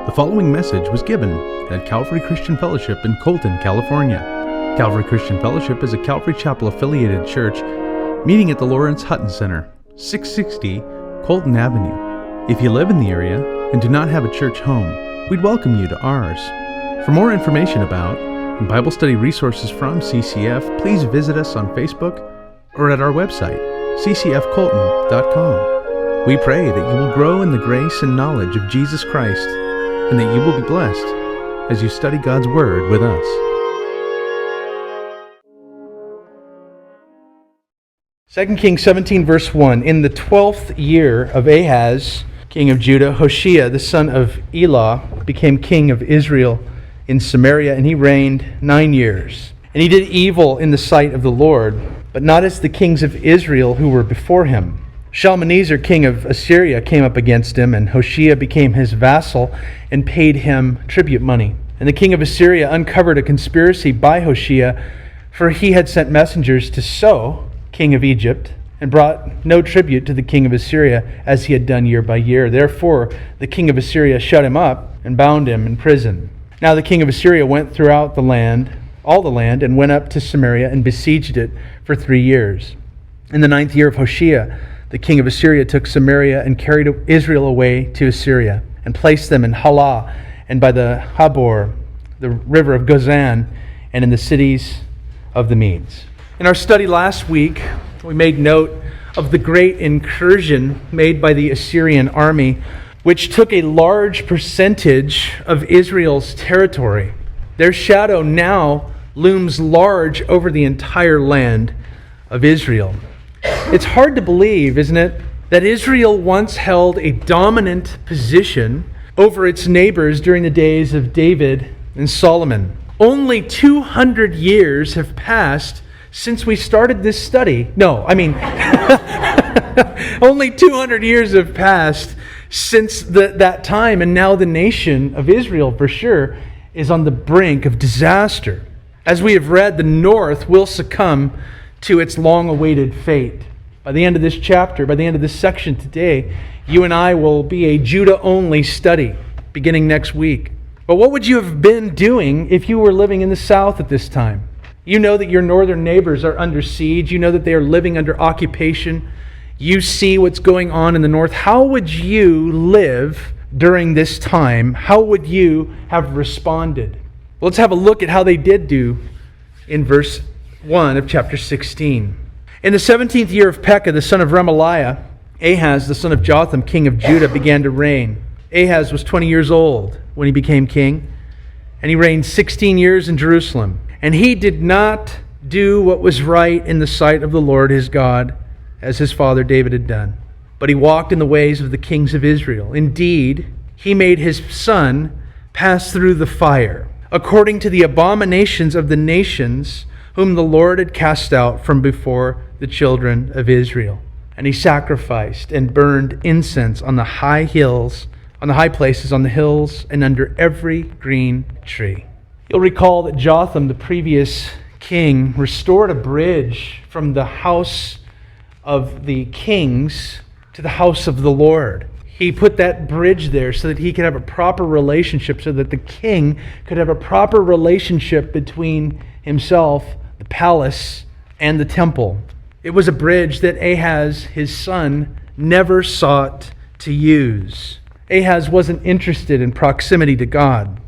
The following message was given at Calvary Christian Fellowship in Colton, California. Calvary Christian Fellowship is a Calvary Chapel affiliated church meeting at the Lawrence Hutton Center, 660 Colton Avenue. If you live in the area and do not have a church home, we'd welcome you to ours. For more information about and Bible study resources from CCF, please visit us on Facebook or at our website, ccfcolton.com. We pray that you will grow in the grace and knowledge of Jesus Christ, and that you will be blessed as you study God's Word with us. 2 Kings 17 verse 1. In the 12th year of Ahaz, king of Judah, Hoshea, the son of Elah, became king of Israel in Samaria, and he reigned 9 years. And he did evil in the sight of the Lord, but not as the kings of Israel who were before him. Shalmaneser, king of Assyria, came up against him, and Hoshea became his vassal and paid him tribute money. And the king of Assyria uncovered a conspiracy by Hoshea, for he had sent messengers to So, king of Egypt, and brought no tribute to the king of Assyria, as he had done year by year. Therefore the king of Assyria shut him up and bound him in prison. Now the king of Assyria went throughout the land, all the land, and went up to Samaria and besieged it for 3 years. In the 9th year of Hoshea, the king of Assyria took Samaria and carried Israel away to Assyria, and placed them in Halah and by the Habor, the river of Gozan, and in the cities of the Medes. In our study last week, we made note of the great incursion made by the Assyrian army, which took a large percentage of Israel's territory. Their shadow now looms large over the entire land of Israel. It's hard to believe, isn't it, that Israel once held a dominant position over its neighbors during the days of David and Solomon. Only 200 years have passed since we started this study. Only 200 years have passed since that time, and now the nation of Israel, for sure, is on the brink of disaster. As we have read, the north will succumb to its long-awaited fate. By the end of this chapter, by the end of this section today, you and I will be a Judah-only study beginning next week. But what would you have been doing if you were living in the south at this time? You know that your northern neighbors are under siege. You know that they are living under occupation. You see what's going on in the north. How would you live during this time? How would you have responded? Well, let's have a look at how they did do in verse 1 of chapter 16. In the 17th year of Pekah, the son of Remaliah, Ahaz, the son of Jotham, king of Judah, began to reign. Ahaz was 20 years old when he became king, and he reigned 16 years in Jerusalem. And he did not do what was right in the sight of the Lord his God, as his father David had done. But he walked in the ways of the kings of Israel. Indeed, he made his son pass through the fire, according to the abominations of the nations whom the Lord had cast out from before the children of Israel. And he sacrificed and burned incense on the high hills, on the high places, on the hills, and under every green tree. You'll recall that Jotham, the previous king, restored a bridge from the house of the kings to the house of the Lord. He put that bridge there so that he could have a proper relationship, so that the king could have a proper relationship between himself, the palace, and the temple. It was a bridge that Ahaz, his son, never sought to use. Ahaz wasn't interested in proximity to God.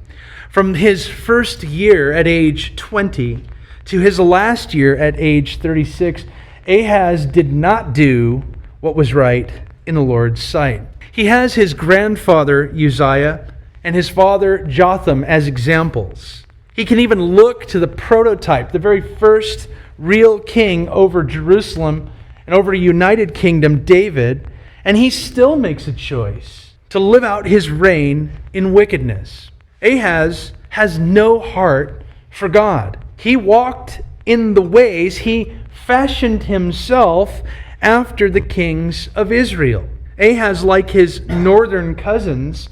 From his first year at age 20 to his last year at age 36, Ahaz did not do what was right in the Lord's sight. He has his grandfather Uzziah and his father Jotham as examples. He can even look to the prototype, the very first real king over Jerusalem and over a united kingdom, David, and he still makes a choice to live out his reign in wickedness. Ahaz has no heart for God. He walked in the ways, he fashioned himself after the kings of Israel. Ahaz, like his northern cousins,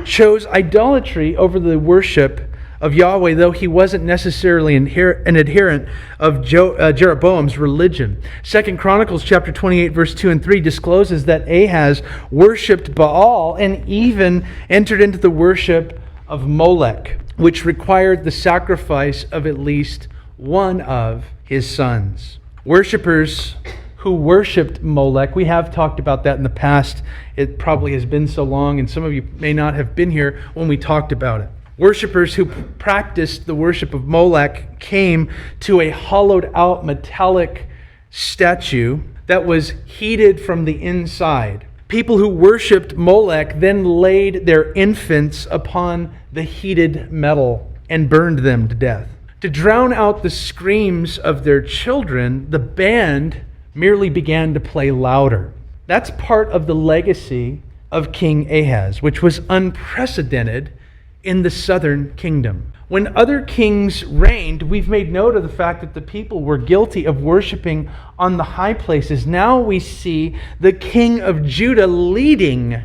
chose idolatry over the worship of Yahweh, though he wasn't necessarily an adherent of Jeroboam's religion. 2 Chronicles chapter 28, verse 2 and 3 discloses that Ahaz worshipped Baal and even entered into the worship of Molech, which required the sacrifice of at least one of his sons. Worshippers who worshipped Molech, we have talked about that in the past. It probably has been so long, and some of you may not have been here when we talked about it. Worshippers who practiced the worship of Molech came to a hollowed-out metallic statue that was heated from the inside. People who worshipped Molech then laid their infants upon the heated metal and burned them to death. To drown out the screams of their children, the band merely began to play louder. That's part of the legacy of King Ahaz, which was unprecedented in the southern kingdom. When other kings reigned, we've made note of the fact that the people were guilty of worshiping on the high places. Now we see the king of Judah leading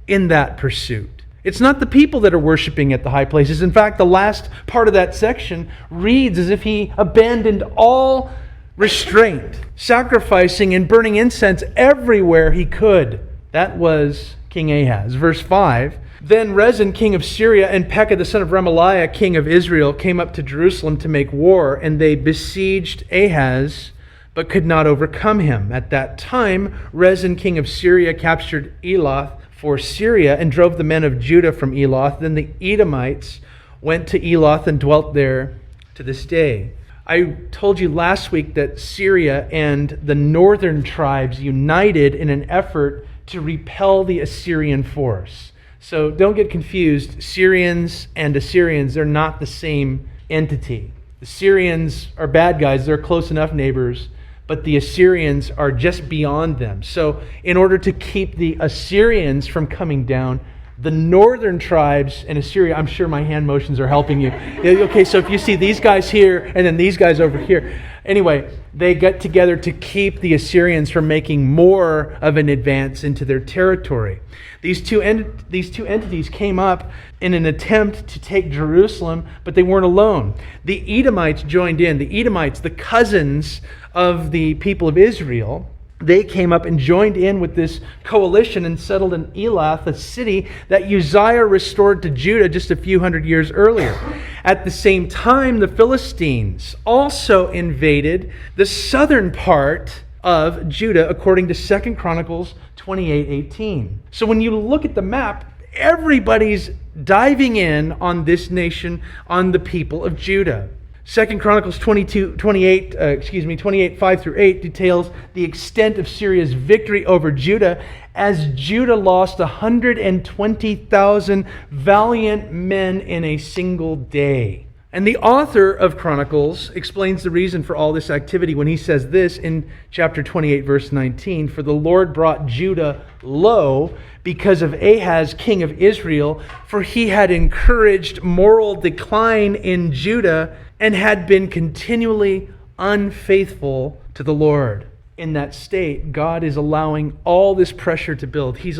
in that pursuit. It's not the people that are worshiping at the high places. In fact, the last part of that section reads as if he abandoned all restraint, sacrificing and burning incense everywhere he could. That was King Ahaz. Verse 5, Then Rezin, king of Syria, and Pekah, the son of Remaliah, king of Israel, came up to Jerusalem to make war, and they besieged Ahaz, but could not overcome him. At that time, Rezin, king of Syria, captured Elath for Syria and drove the men of Judah from Elath. Then the Edomites went to Elath and dwelt there to this day. I told you last week that Syria and the northern tribes united in an effort to repel the Assyrian force. So don't get confused. Syrians and Assyrians, they're not the same entity. The Syrians are bad guys. They're close enough neighbors. But the Assyrians are just beyond them. So in order to keep the Assyrians from coming down, the northern tribes in Assyria, I'm sure my hand motions are helping you. Okay, so if you see these guys here and then these guys over here. Anyway, they get together to keep the Assyrians from making more of an advance into their territory. These two entities came up in an attempt to take Jerusalem, but they weren't alone. The Edomites joined in. The Edomites, the cousins of the people of Israel, they came up and joined in with this coalition and settled in Elath, a city that Uzziah restored to Judah just a few hundred years earlier. At the same time, the Philistines also invaded the southern part of Judah, according to 2 Chronicles 28:18. So when you look at the map, everybody's diving in on this nation, on the people of Judah. 2 Chronicles 28, 5 through 8 details the extent of Syria's victory over Judah as Judah lost 120,000 valiant men in a single day. And the author of Chronicles explains the reason for all this activity when he says this in chapter 28, verse 19, For the Lord brought Judah low because of Ahaz, king of Israel, for he had encouraged moral decline in Judah and had been continually unfaithful to the Lord. In that state, God is allowing all this pressure to build. He's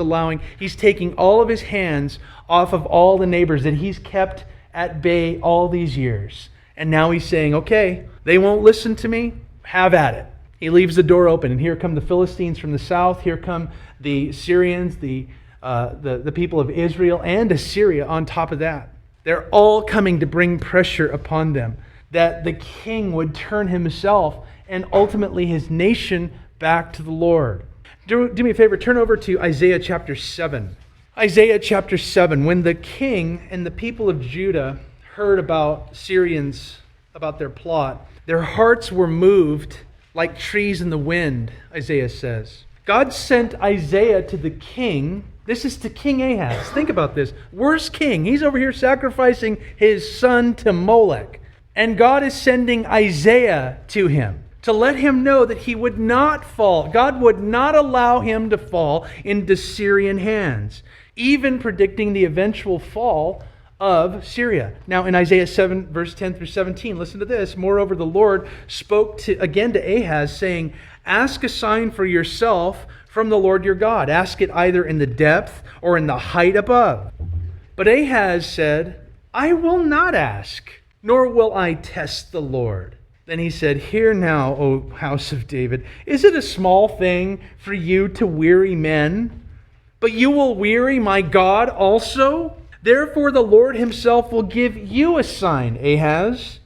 taking all of his hands off of all the neighbors that he's kept at bay all these years. And now he's saying, okay, they won't listen to me, have at it. He leaves the door open, and here come the Philistines from the south, here come the Syrians, the people of Israel, and Assyria on top of that. They're all coming to bring pressure upon them, that the king would turn himself and ultimately his nation back to the Lord. Do me a favor, turn over to Isaiah chapter 7. Isaiah chapter 7, when the king and the people of Judah heard about Syrians, about their plot, their hearts were moved like trees in the wind, Isaiah says. God sent Isaiah to the king. This is to King Ahaz. Think about this. Worst king. He's over here sacrificing his son to Molech. And God is sending Isaiah to him to let him know that he would not fall. God would not allow him to fall into Syrian hands, even predicting the eventual fall of Syria. Now in Isaiah 7, verse 10 through 17, listen to this. Moreover, the Lord spoke again to Ahaz, saying, Ask a sign for yourself from the Lord your God. Ask it either in the depth or in the height above. But Ahaz said, I will not ask, nor will I test the Lord. Then he said, Hear now, O house of David, is it a small thing for you to weary men? But you will weary my God also? Therefore the Lord himself will give you a sign, Ahaz.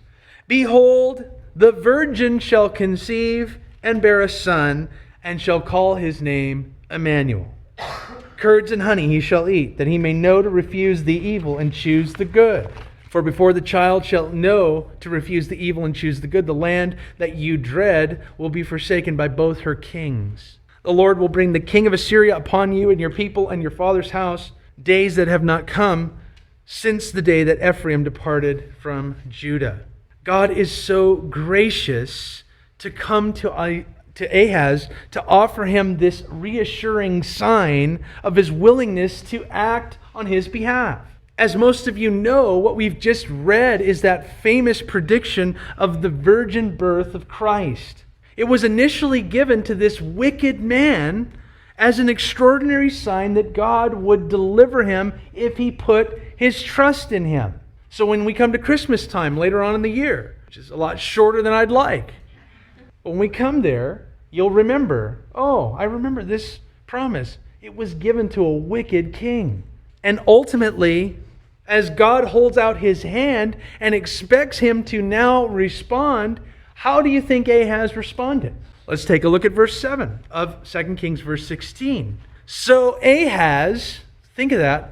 Behold, the virgin shall conceive and bear a son, and shall call his name Emmanuel. Curds and honey he shall eat, that he may know to refuse the evil and choose the good. For before the child shall know to refuse the evil and choose the good, the land that you dread will be forsaken by both her kings. The Lord will bring the king of Assyria upon you and your people and your father's house, days that have not come since the day that Ephraim departed from Judah. God is so gracious to come to Ahaz to offer him this reassuring sign of his willingness to act on his behalf. As most of you know, what we've just read is that famous prediction of the virgin birth of Christ. It was initially given to this wicked man as an extraordinary sign that God would deliver him if he put his trust in him. So when we come to Christmas time later on in the year, which is a lot shorter than I'd like, but when we come there, you'll remember, I remember this promise. It was given to a wicked king. And ultimately, as God holds out his hand and expects him to now respond, how do you think Ahaz responded? Let's take a look at verse 7 of 2 Kings verse 16. So Ahaz, think of that,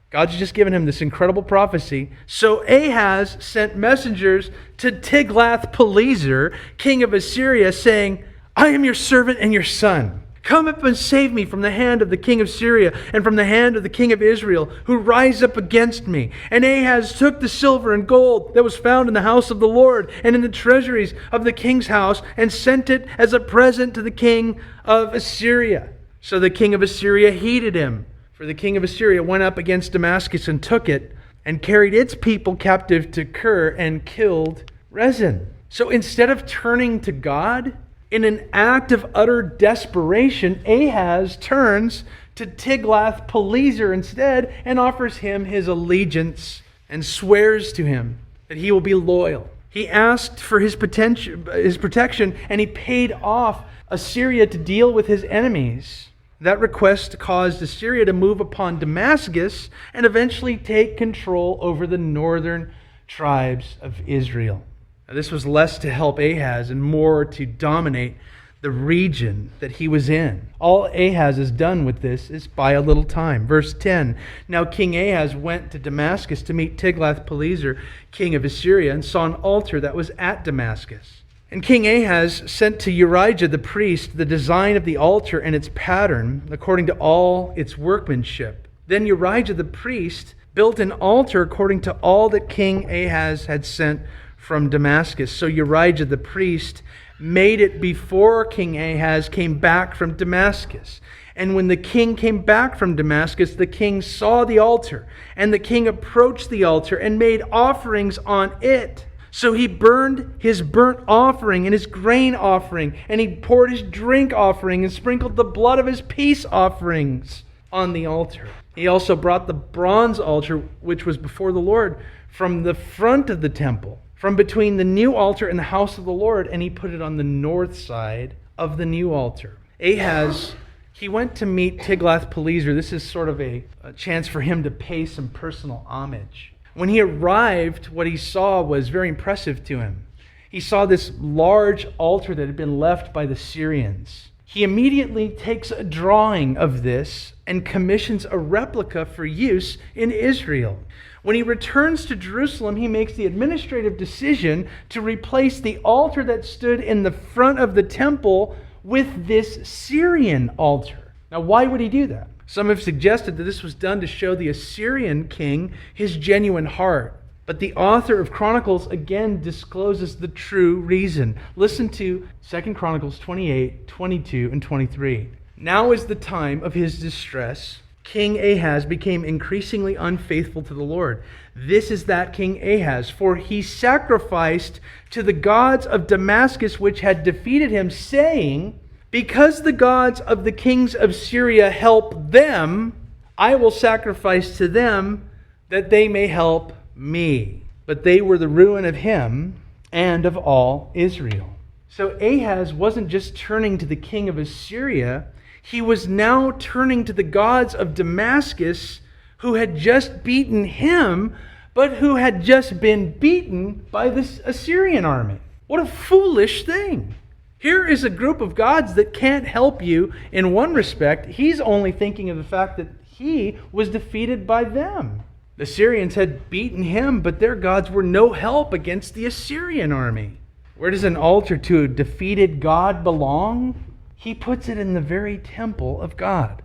God's just given him this incredible prophecy. So Ahaz sent messengers to Tiglath-Pileser, king of Assyria, saying, I am your servant and your son. Come up and save me from the hand of the king of Syria and from the hand of the king of Israel, who rise up against me. And Ahaz took the silver and gold that was found in the house of the Lord and in the treasuries of the king's house and sent it as a present to the king of Assyria. So the king of Assyria heeded him. For the king of Assyria went up against Damascus and took it and carried its people captive to Kir and killed Rezin. So instead of turning to God, in an act of utter desperation, Ahaz turns to Tiglath-Pileser instead and offers him his allegiance and swears to him that he will be loyal. He asked for his protection, and he paid off Assyria to deal with his enemies. That request caused Assyria to move upon Damascus and eventually take control over the northern tribes of Israel. Now, this was less to help Ahaz and more to dominate the region that he was in. All Ahaz has done with this is buy a little time. Verse 10, Now King Ahaz went to Damascus to meet Tiglath-Pileser, king of Assyria, and saw an altar that was at Damascus. And King Ahaz sent to Urijah the priest the design of the altar and its pattern, according to all its workmanship. Then Urijah the priest built an altar according to all that King Ahaz had sent from Damascus. So Urijah the priest made it before King Ahaz came back from Damascus. And when the king came back from Damascus, the king saw the altar, and the king approached the altar and made offerings on it. So he burned his burnt offering and his grain offering, and he poured his drink offering and sprinkled the blood of his peace offerings on the altar. He also brought the bronze altar, which was before the Lord, from the front of the temple, from between the new altar and the house of the Lord, and he put it on the north side of the new altar. Ahaz, he went to meet Tiglath-Pileser. This is sort of a chance for him to pay some personal homage. When he arrived, what he saw was very impressive to him. He saw this large altar that had been left by the Syrians. He immediately takes a drawing of this and commissions a replica for use in Israel. When he returns to Jerusalem, he makes the administrative decision to replace the altar that stood in the front of the temple with this Syrian altar. Now, why would he do that? Some have suggested that this was done to show the Assyrian king his genuine heart. But the author of Chronicles again discloses the true reason. Listen to 2 Chronicles 28, 22, and 23. Now is the time of his distress. King Ahaz became increasingly unfaithful to the Lord. This is that King Ahaz, for he sacrificed to the gods of Damascus which had defeated him, saying, Because the gods of the kings of Syria help them, I will sacrifice to them that they may help me. But they were the ruin of him and of all Israel. So Ahaz wasn't just turning to the king of Assyria, he was now turning to the gods of Damascus, who had just beaten him, but who had just been beaten by this Assyrian army. What a foolish thing. Here is a group of gods that can't help you in one respect. He's only thinking of the fact that he was defeated by them. The Syrians had beaten him, but their gods were no help against the Assyrian army. Where does an altar to a defeated God belong? He puts it in the very temple of God.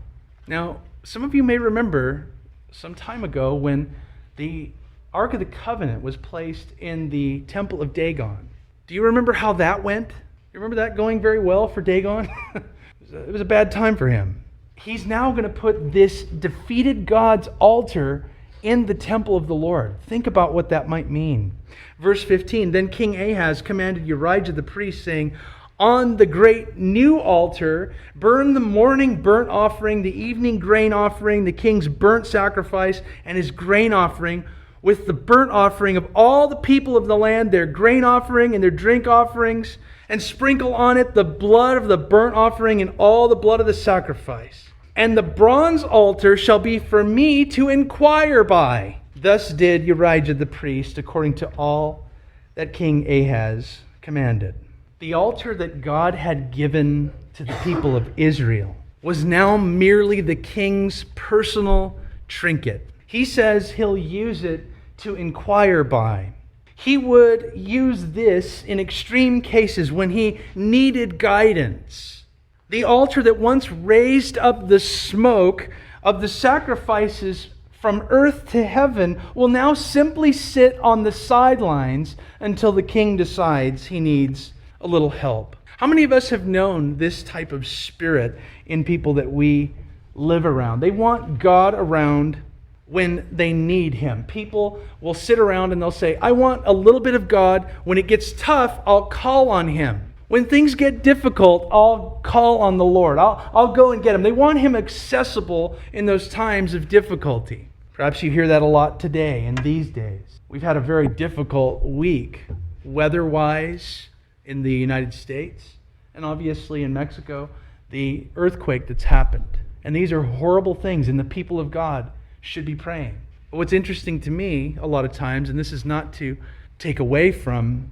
Now, some of you may remember some time ago when the Ark of the Covenant was placed in the temple of Dagon. Do you remember how that went? You remember that going very well for Dagon? It was a bad time for him. He's now going to put this defeated God's altar in the temple of the Lord. Think about what that might mean. Verse 15, then King Ahaz commanded Urijah the priest, saying, on the great new altar, burn the morning burnt offering, the evening grain offering, the king's burnt sacrifice, and his grain offering, with the burnt offering of all the people of the land, their grain offering and their drink offerings, and sprinkle on it the blood of the burnt offering and all the blood of the sacrifice. And the bronze altar shall be for me to inquire by. Thus did Urijah the priest, according to all that King Ahaz commanded. The altar that God had given to the people of Israel was now merely the king's personal trinket. He says he'll use it to inquire by. He would use this in extreme cases when he needed guidance. The altar that once raised up the smoke of the sacrifices from earth to heaven will now simply sit on the sidelines until the king decides he needs a little help. How many of us have known this type of spirit in people that we live around? They want God around when they need him. People will sit around and they'll say, I want a little bit of God. When it gets tough, I'll call on him. When things get difficult, I'll call on the Lord. I'll go and get him. They want him accessible in those times of difficulty. Perhaps you hear that a lot today and these days. We've had a very difficult week, weather-wise, in the United States, and obviously in Mexico, the earthquake that's happened. And these are horrible things, and the people of God should be praying. But what's interesting to me a lot of times, and this is not to take away from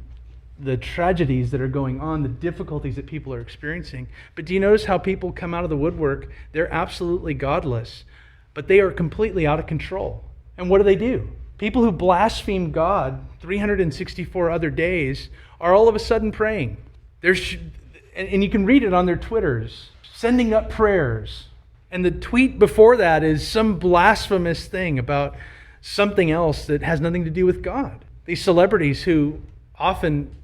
the tragedies that are going on, the difficulties that people are experiencing, but do you notice how people come out of the woodwork? They're absolutely godless, but they are completely out of control. And what do? People who blaspheme God 364 other days are all of a sudden praying. And you can read it on their Twitters, sending up prayers. And the tweet before that is some blasphemous thing about something else that has nothing to do with God. These celebrities who often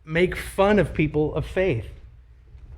make fun of people of faith.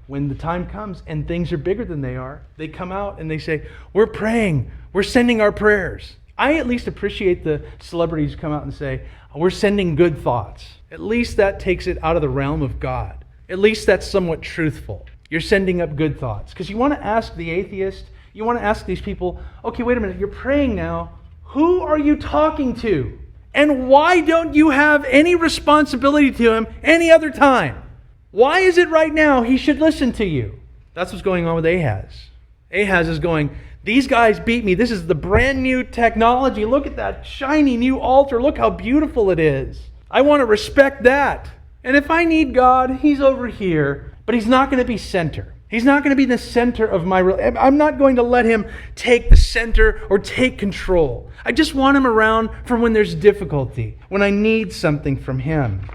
When the time comes and things are bigger than they are, they come out and they say, we're praying, we're sending our prayers. I at least appreciate the celebrities who come out and say, we're sending good thoughts. At least that takes it out of the realm of God. At least that's somewhat truthful. You're sending up good thoughts. Because you want to ask the atheist, you want to ask these people, okay, wait a minute, you're praying now. Who are you talking to? And why don't you have any responsibility to him any other time? Why is it right now he should listen to you? That's what's going on with Ahaz. Ahaz is going, these guys beat me. This is the brand new technology. Look at that shiny new altar. Look how beautiful it is. I want to respect that. And if I need God, he's over here. But he's not going to be center. He's not going to be the center of my... I'm not going to let him take the center or take control. I just want him around for when there's difficulty, when I need something from him.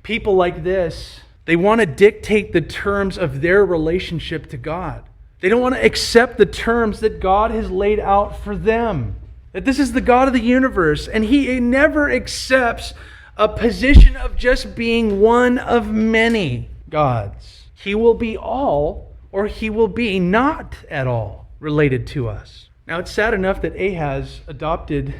People like this, they want to dictate the terms of their relationship to God. They don't want to accept the terms that God has laid out for them. That this is the God of the universe, and he never accepts a position of just being one of many gods. He will be all, or he will be not at all related to us. Now, it's sad enough that Ahaz adopted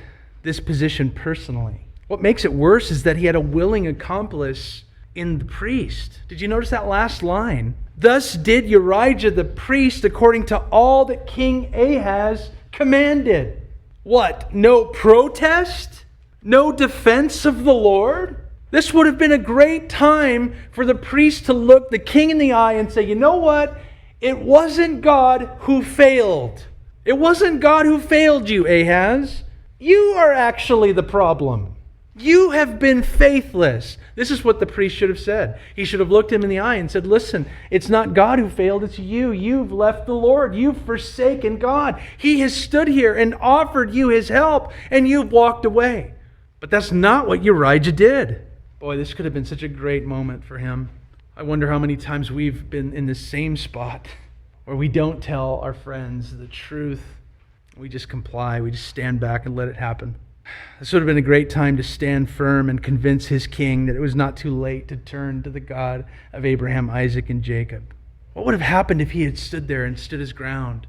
this position personally. What makes it worse is that he had a willing accomplice in the priest. Did you notice that last line? Thus did Urijah the priest according to all that King Ahaz commanded. What? No protest? No defense of the Lord? This would have been a great time for the priest to look the king in the eye and say, you know what? It wasn't God who failed. It wasn't God who failed you, Ahaz. You are actually the problem. You have been faithless. This is what the priest should have said. He should have looked him in the eye and said, listen, it's not God who failed, it's you. You've left the Lord. You've forsaken God. He has stood here and offered you his help, and you've walked away. But that's not what Uriah did. Boy, this could have been such a great moment for him. I wonder how many times we've been in the same spot where we don't tell our friends the truth. We just comply. We just stand back and let it happen. This would have been a great time to stand firm and convince his king that it was not too late to turn to the God of Abraham, Isaac, and Jacob. What would have happened if he had stood there and stood his ground?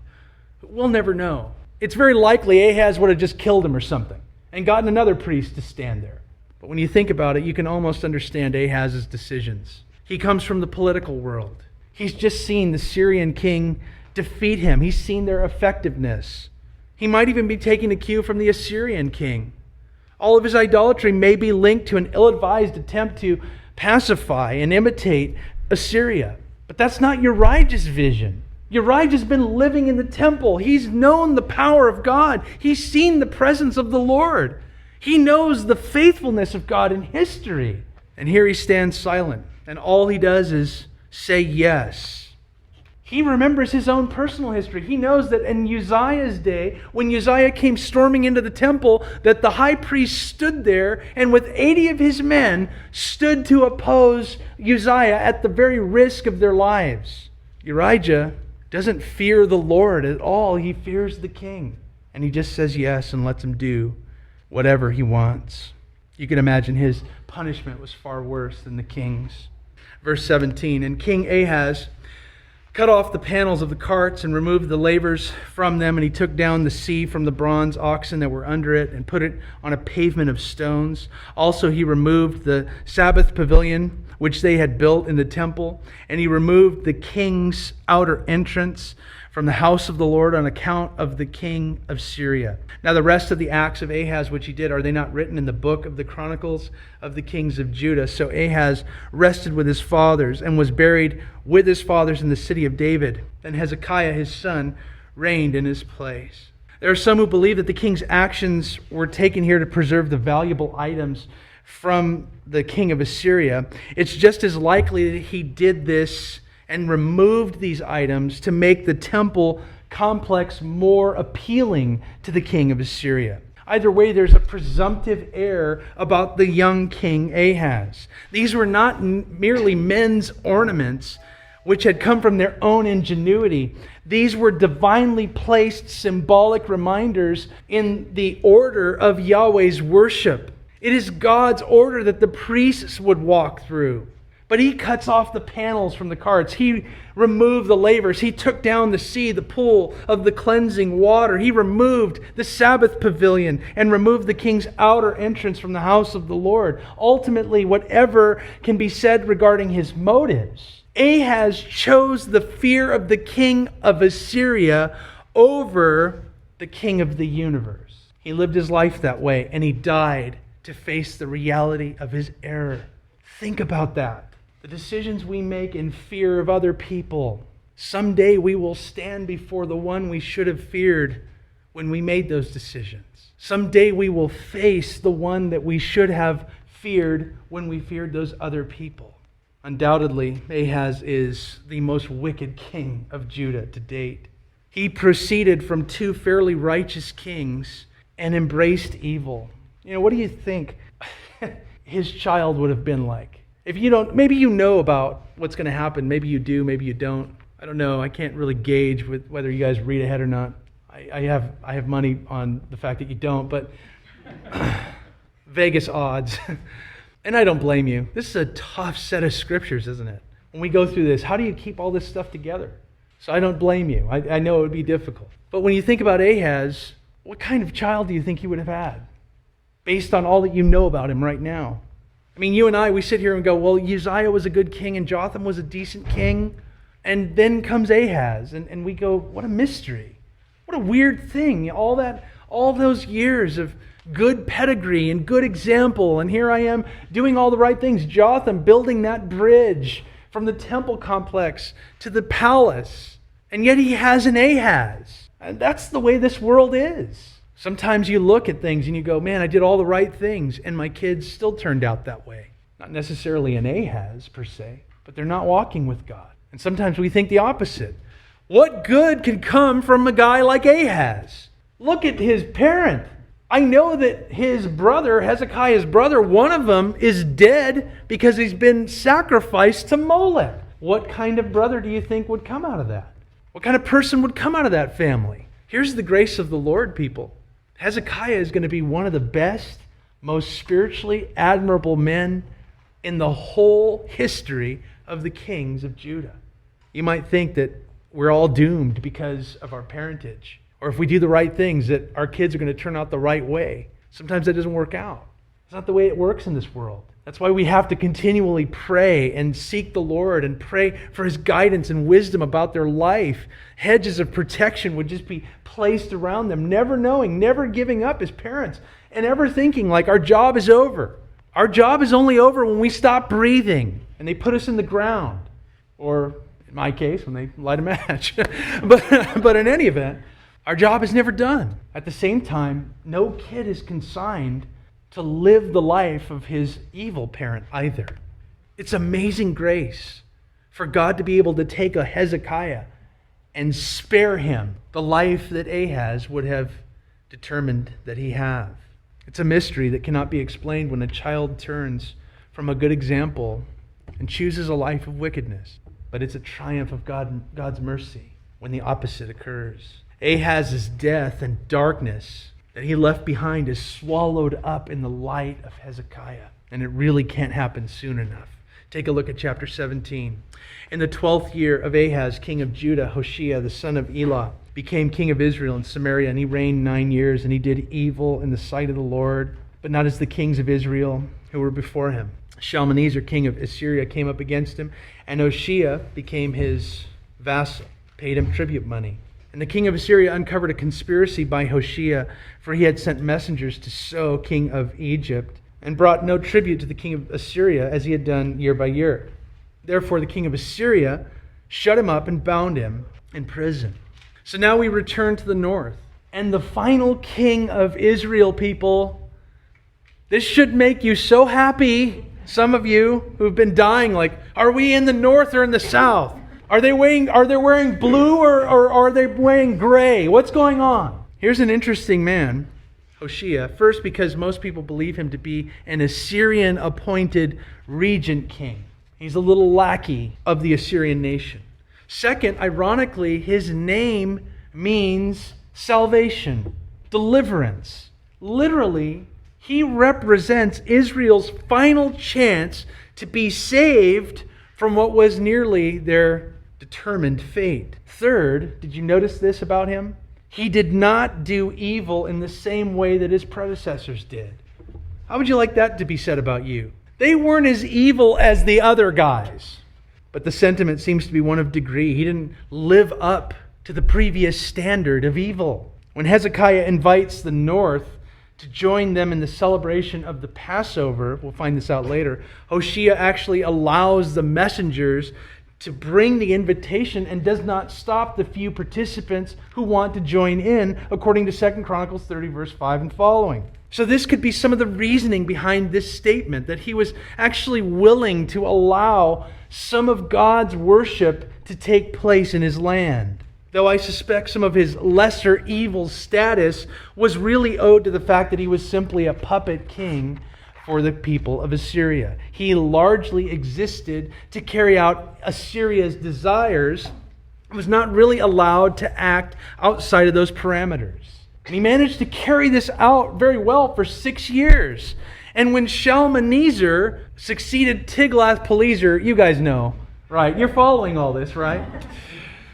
We'll never know. It's very likely Ahaz would have just killed him or something and gotten another priest to stand there. But when you think about it, you can almost understand Ahaz's decisions. He comes from the political world. He's just seen the Syrian king defeat him. He's seen their effectiveness. He might even be taking a cue from the Assyrian king. All of his idolatry may be linked to an ill-advised attempt to pacify and imitate Assyria. But that's not Uriah's vision. Uriah's been living in the temple. He's known the power of God. He's seen the presence of the Lord. He knows the faithfulness of God in history. And here he stands silent. And all he does is say yes. He remembers his own personal history. He knows that in Uzziah's day, when Uzziah came storming into the temple, that the high priest stood there and with 80 of his men stood to oppose Uzziah at the very risk of their lives. Uriah doesn't fear the Lord at all. He fears the king. And he just says yes and lets him do whatever he wants. You can imagine his punishment was far worse than the king's. Verse 17, and King Ahaz cut off the panels of the carts and removed the lavers from them, and he took down the sea from the bronze oxen that were under it and put it on a pavement of stones. Also he removed the Sabbath pavilion which they had built in the temple, and he removed the king's outer entrance from the house of the Lord on account of the king of Syria. Now the rest of the acts of Ahaz which he did, are they not written in the book of the Chronicles of the kings of Judah? So Ahaz rested with his fathers and was buried with his fathers in the city of David. Then Hezekiah his son reigned in his place. There are some who believe that the king's actions were taken here to preserve the valuable items from the king of Assyria. It's just as likely that he did this and removed these items to make the temple complex more appealing to the king of Assyria. Either way, there's a presumptive air about the young king Ahaz. These were not merely men's ornaments which had come from their own ingenuity. These were divinely placed symbolic reminders in the order of Yahweh's worship. It is God's order that the priests would walk through. But he cuts off the panels from the carts. He removed the lavers. He took down the sea, the pool of the cleansing water. He removed the Sabbath pavilion and removed the king's outer entrance from the house of the Lord. Ultimately, whatever can be said regarding his motives, Ahaz chose the fear of the king of Assyria over the king of the universe. He lived his life that way, and he died to face the reality of his error. Think about that. The decisions we make in fear of other people. Someday we will stand before the one we should have feared when we made those decisions. Someday we will face the one that we should have feared when we feared those other people. Undoubtedly, Ahaz is the most wicked king of Judah to date. He proceeded from two fairly righteous kings and embraced evil. What do you think his child would have been like? If you don't, maybe you know about what's going to happen. Maybe you do, maybe you don't. I don't know. I can't really gauge with whether you guys read ahead or not. I have money on the fact that you don't, but Vegas odds. And I don't blame you. This is a tough set of scriptures, isn't it? When we go through this, how do you keep all this stuff together? So I don't blame you. I know it would be difficult. But when you think about Ahaz, what kind of child do you think he would have had? Based on all that you know about him right now. I mean, you and I, we sit here and go, well, Uzziah was a good king and Jotham was a decent king. And then comes Ahaz. And we go, what a mystery. What a weird thing. All all those years of good pedigree and good example, and here I am doing all the right things. Jotham building that bridge from the temple complex to the palace, and yet he has an Ahaz. And that's the way this world is. Sometimes you look at things and you go, man, I did all the right things, and my kids still turned out that way. Not necessarily an Ahaz per se, but they're not walking with God. And sometimes we think the opposite. What good can come from a guy like Ahaz? Look at his parent. I know that his brother, Hezekiah's brother, one of them is dead because he's been sacrificed to Molech. What kind of brother do you think would come out of that? What kind of person would come out of that family? Here's the grace of the Lord, people. Hezekiah is going to be one of the best, most spiritually admirable men in the whole history of the kings of Judah. You might think that we're all doomed because of our parentage, or if we do the right things, that our kids are going to turn out the right way. Sometimes that doesn't work out. It's not the way it works in this world. That's why we have to continually pray and seek the Lord and pray for His guidance and wisdom about their life. Hedges of protection would just be placed around them, never knowing, never giving up as parents, and ever thinking like our job is over. Our job is only over when we stop breathing and they put us in the ground. Or, in my case, when they light a match. But in any event, our job is never done. At the same time, no kid is consigned to live the life of his evil parent either. It's amazing grace for God to be able to take a Hezekiah and spare him the life that Ahaz would have determined that he have. It's a mystery that cannot be explained when a child turns from a good example and chooses a life of wickedness. But it's a triumph of God's mercy when the opposite occurs. Ahaz's death and darkness that he left behind is swallowed up in the light of Hezekiah. And it really can't happen soon enough. Take a look at chapter 17. In the 12th year of Ahaz, king of Judah, Hoshea, the son of Elah, became king of Israel in Samaria, and he reigned 9 years, and he did evil in the sight of the Lord, but not as the kings of Israel who were before him. Shalmaneser, king of Assyria, came up against him, and Hoshea became his vassal, paid him tribute money. And the king of Assyria uncovered a conspiracy by Hoshea, for he had sent messengers to So, king of Egypt, and brought no tribute to the king of Assyria as he had done year by year. Therefore the king of Assyria shut him up and bound him in prison. So now we return to the north. And the final king of Israel, people, this should make you so happy. Some of you who've been dying like, are we in the north or in the south? Are they wearing blue or are they wearing gray? What's going on? Here's an interesting man, Hoshea. First, because most people believe him to be an Assyrian-appointed regent king. He's a little lackey of the Assyrian nation. Second, ironically, his name means salvation, deliverance. Literally, he represents Israel's final chance to be saved from what was nearly their determined fate. Third, did you notice this about him? He did not do evil in the same way that his predecessors did. How would you like that to be said about you? They weren't as evil as the other guys. But the sentiment seems to be one of degree. He didn't live up to the previous standard of evil. When Hezekiah invites the north to join them in the celebration of the Passover, we'll find this out later, Hoshea actually allows the messengers to bring the invitation and does not stop the few participants who want to join in, according to 2 Chronicles 30, verse 5 and following. So this could be some of the reasoning behind this statement, that he was actually willing to allow some of God's worship to take place in his land. Though I suspect some of his lesser evil status was really owed to the fact that he was simply a puppet king for the people of Assyria. He largely existed to carry out Assyria's desires, was not really allowed to act outside of those parameters. And he managed to carry this out very well for 6 years. And when Shalmaneser succeeded Tiglath-Pileser, you guys know, right? You're following all this, right?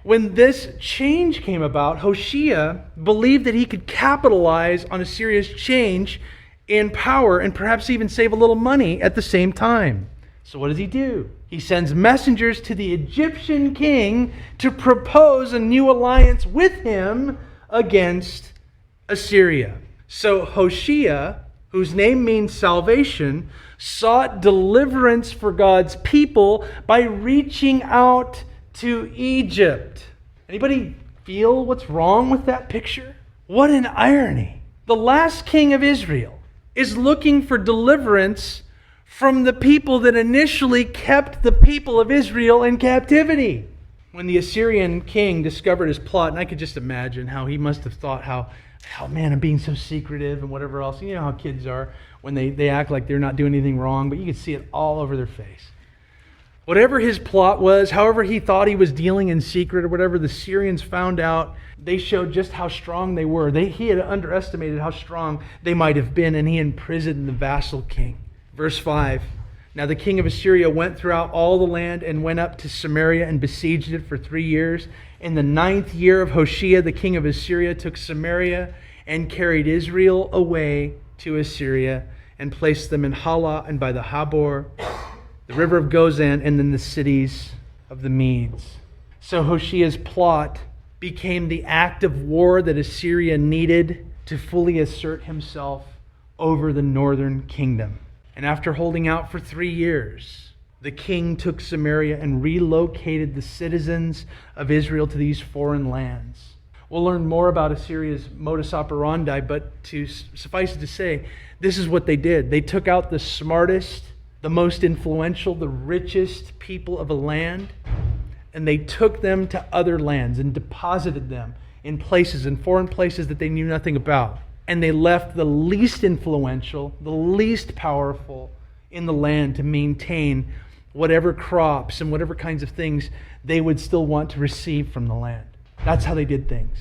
When this change came about, Hoshea believed that he could capitalize on Assyria's change in power and perhaps even save a little money at the same time. So what does he do? He sends messengers to the Egyptian king to propose a new alliance with him against Assyria. So Hoshea, whose name means salvation, sought deliverance for God's people by reaching out to Egypt. Anybody feel what's wrong with that picture? What an irony. The last king of Israel is looking for deliverance from the people that initially kept the people of Israel in captivity. When the Assyrian king discovered his plot, and I could just imagine how he must have thought, how man, I'm being so secretive and whatever else. You know how kids are when they act like they're not doing anything wrong, but you could see it all over their face. Whatever his plot was, however he thought he was dealing in secret or whatever, the Syrians found out. They showed just how strong they were. He had underestimated how strong they might have been, and he imprisoned the vassal king. Verse 5, now the king of Assyria went throughout all the land and went up to Samaria and besieged it for 3 years. In the 9th year of Hoshea, the king of Assyria took Samaria and carried Israel away to Assyria and placed them in Halah and by the Habor, the river of Gozan, and then the cities of the Medes. So Hoshea's plot became the act of war that Assyria needed to fully assert himself over the northern kingdom. And after holding out for 3 years, the king took Samaria and relocated the citizens of Israel to these foreign lands. We'll learn more about Assyria's modus operandi, but to suffice it to say, this is what they did. They took out the smartest, the most influential, the richest people of a land, and they took them to other lands and deposited them in foreign places that they knew nothing about. And they left the least influential, the least powerful in the land to maintain whatever crops and whatever kinds of things they would still want to receive from the land. That's how they did things.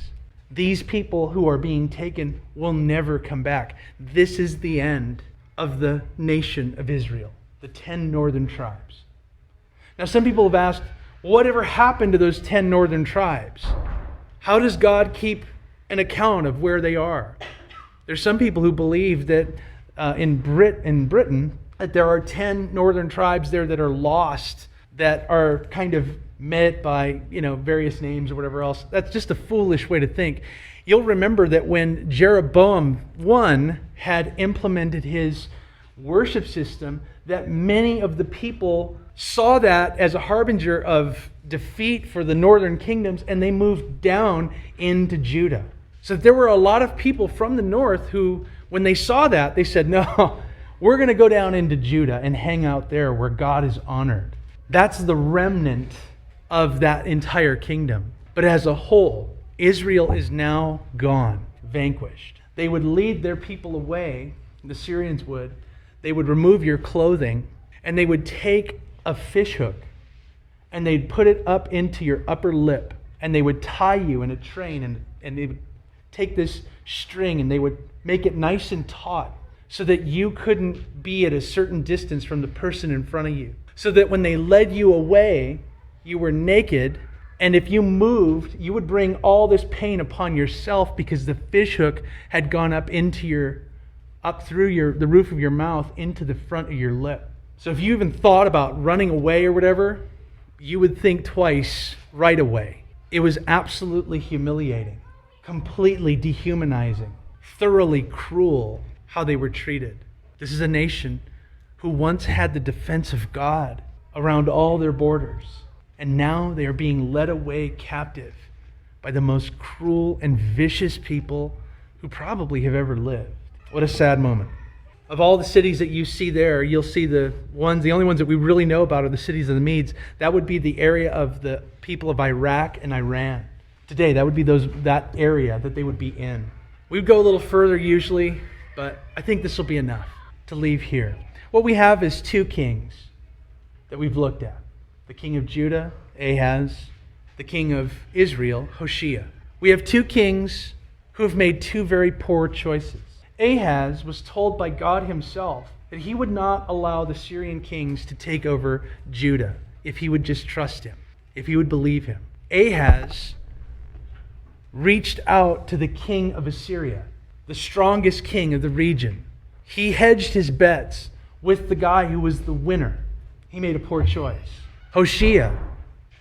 These people who are being taken will never come back. This is the end of the nation of Israel, the 10 northern tribes. Now, some people have asked, whatever happened to those 10 northern tribes? How does God keep an account of where they are? There's some people who believe that in Britain, that there are 10 northern tribes there that are lost, that are kind of met by various names or whatever else. That's just a foolish way to think. You'll remember that when Jeroboam I had implemented his worship system, that many of the people saw that as a harbinger of defeat for the northern kingdoms, and they moved down into Judah. So there were a lot of people from the north who, when they saw that, they said, no, we're going to go down into Judah and hang out there where God is honored. That's the remnant of that entire kingdom. But as a whole, Israel is now gone, vanquished. They would lead their people away, the Syrians would. They would remove your clothing, and they would take a fishhook, and they'd put it up into your upper lip, and they would tie you in a train, and they would take this string, and they would make it nice and taut so that you couldn't be at a certain distance from the person in front of you. So that when they led you away, you were naked, and if you moved, you would bring all this pain upon yourself because the fishhook had gone up through the roof of your mouth into the front of your lip. So if you even thought about running away or whatever, you would think twice right away. It was absolutely humiliating, completely dehumanizing, thoroughly cruel how they were treated. This is a nation who once had the defense of God around all their borders, and now they are being led away captive by the most cruel and vicious people who probably have ever lived. What a sad moment. Of all the cities that you see there, you'll see the only ones that we really know about are the cities of the Medes. That would be the area of the people of Iraq and Iran. Today, that would be that area that they would be in. We'd go a little further usually, but I think this will be enough to leave here. What we have is 2 kings that we've looked at. The king of Judah, Ahaz, the king of Israel, Hoshea. We have 2 kings who have made 2 very poor choices. Ahaz was told by God himself that he would not allow the Syrian kings to take over Judah if he would just trust him, if he would believe him. Ahaz reached out to the king of Assyria, the strongest king of the region. He hedged his bets with the guy who was the winner. He made a poor choice. Hoshea,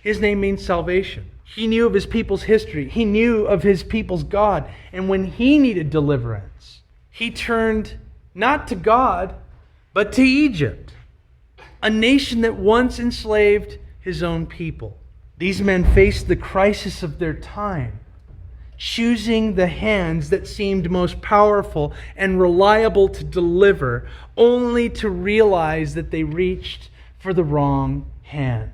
his name means salvation. He knew of his people's history. He knew of his people's God. And when he needed deliverance, he turned not to God, but to Egypt, a nation that once enslaved his own people. These men faced the crisis of their time, choosing the hands that seemed most powerful and reliable to deliver, only to realize that they reached for the wrong hand.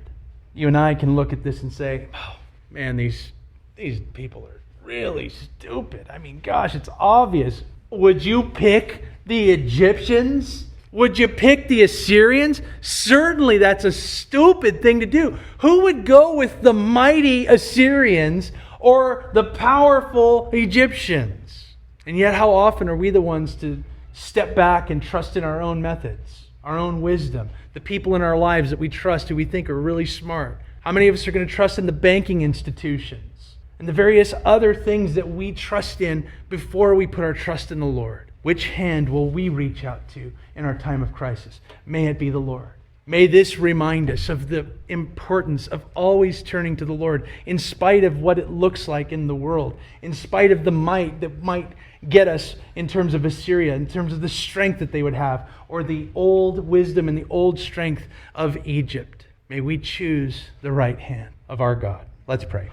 You and I can look at this and say, oh man, these people are really stupid. I mean, gosh, it's obvious. Would you pick the Egyptians? Would you pick the Assyrians? Certainly that's a stupid thing to do. Who would go with the mighty Assyrians or the powerful Egyptians? And yet how often are we the ones to step back and trust in our own methods, our own wisdom, the people in our lives that we trust who we think are really smart? How many of us are going to trust in the banking institutions and the various other things that we trust in before we put our trust in the Lord? Which hand will we reach out to in our time of crisis? May it be the Lord. May this remind us of the importance of always turning to the Lord in spite of what it looks like in the world, in spite of the might that might get us in terms of Assyria, in terms of the strength that they would have, or the old wisdom and the old strength of Egypt. May we choose the right hand of our God. Let's pray.